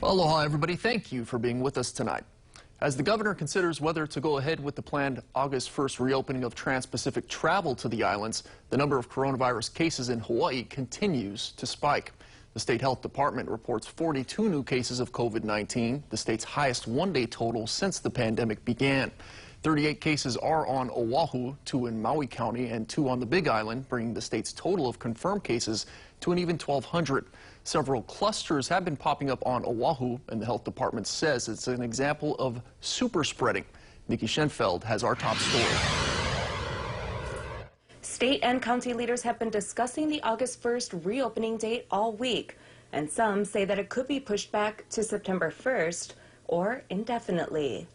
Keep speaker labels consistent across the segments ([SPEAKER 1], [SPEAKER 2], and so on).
[SPEAKER 1] Aloha, everybody. Thank you for being with us tonight. As the governor considers whether to go ahead with the planned August 1st reopening of trans-Pacific travel to the islands, the number of coronavirus cases in Hawaii continues to spike. The state health department reports 42 new cases of COVID-19, the state's highest one-day total since the pandemic began. 38 cases are on Oahu, 2 in Maui County, and 2 on the Big Island, bringing the state's total of confirmed cases to an even 1,200. Several clusters have been popping up on Oahu, and the health department says it's an example of super spreading. Nikki Schenfeld has our top story.
[SPEAKER 2] State and county leaders have been discussing the August 1st reopening date all week, and some say that it could be pushed back to September 1st or indefinitely.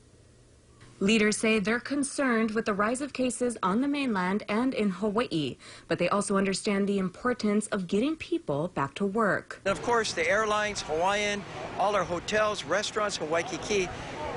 [SPEAKER 2] Leaders say they're concerned with the rise of cases on the mainland and in Hawaii, but they also understand the importance of getting people back to work.
[SPEAKER 3] And of course, the airlines, Hawaiian, all our hotels, restaurants in Waikiki,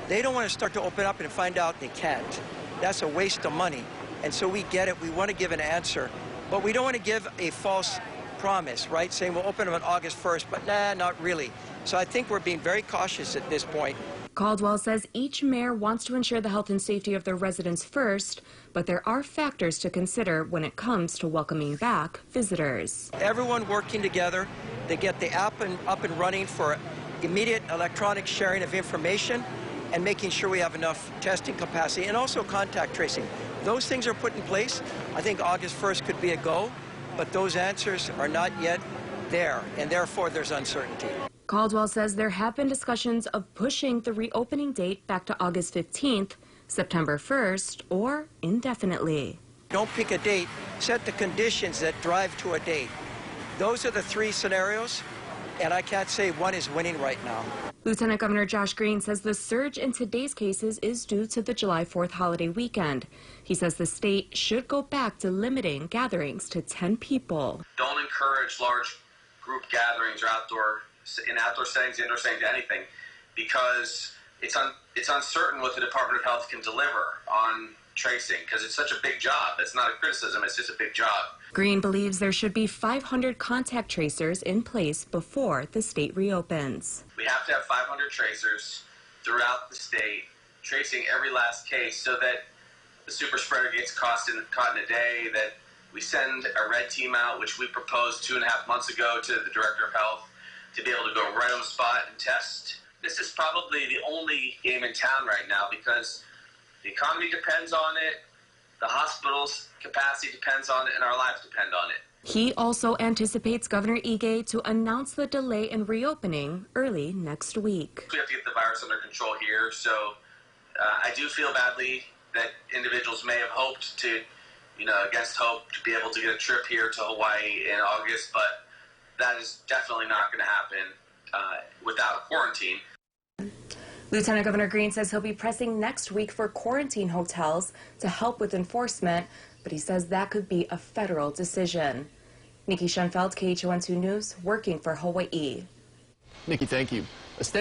[SPEAKER 3] they don't want to start to open up and find out they can't. That's a waste of money. And so we get it. We want to give an answer. But we don't want to give a false promise, right? Saying we'll open them on August 1st, but nah, not really. So I think we're being very cautious at this point.
[SPEAKER 2] Caldwell says each mayor wants to ensure the health and safety of their residents first, but there are factors to consider when it comes to welcoming back visitors.
[SPEAKER 3] Everyone working together to get the app up and running for immediate electronic sharing of information and making sure we have enough testing capacity and also contact tracing. Those things are put in place. I think August 1st could be a go, but those answers are not yet there, and therefore there's uncertainty.
[SPEAKER 2] Caldwell says there have been discussions of pushing the reopening date back to August 15th, September 1st, or indefinitely.
[SPEAKER 3] Don't pick a date, set the conditions that drive to a date. Those are the 3 scenarios, and I can't say one is winning right now.
[SPEAKER 2] Lieutenant Governor Josh Green says the surge in today's cases is due to the July 4th holiday weekend. He says the state should go back to limiting gatherings to 10 people.
[SPEAKER 4] Don't encourage large group gatherings or in outdoor settings, indoor settings, anything, because it's uncertain what the Department of Health can deliver on tracing, because it's such a big job. It's not a criticism, it's just a big job.
[SPEAKER 2] Green believes there should be 500 contact tracers in place before the state reopens.
[SPEAKER 4] We have to have 500 tracers throughout the state, tracing every last case so that the super spreader gets caught in a day, that we send a red team out, which we proposed 2.5 months ago to the Director of Health, to be able to go right on the spot and test. This is probably the only game in town right now because the economy depends on it, the hospital's capacity depends on it, and our lives depend on it.
[SPEAKER 2] He also anticipates Governor Ige to announce the delay in reopening early next week.
[SPEAKER 4] We have to get the virus under control here, so I do feel badly that individuals may have hoped to, against hope, to be able to get a trip here to Hawaii in August, but that is definitely not going to happen without a quarantine.
[SPEAKER 2] Lieutenant Governor Green says he'll be pressing next week for quarantine hotels to help with enforcement, but he says that could be a federal decision. Nikki Schenfeld, KHON2 News, working for Hawaii.
[SPEAKER 1] Nikki, thank you. A steady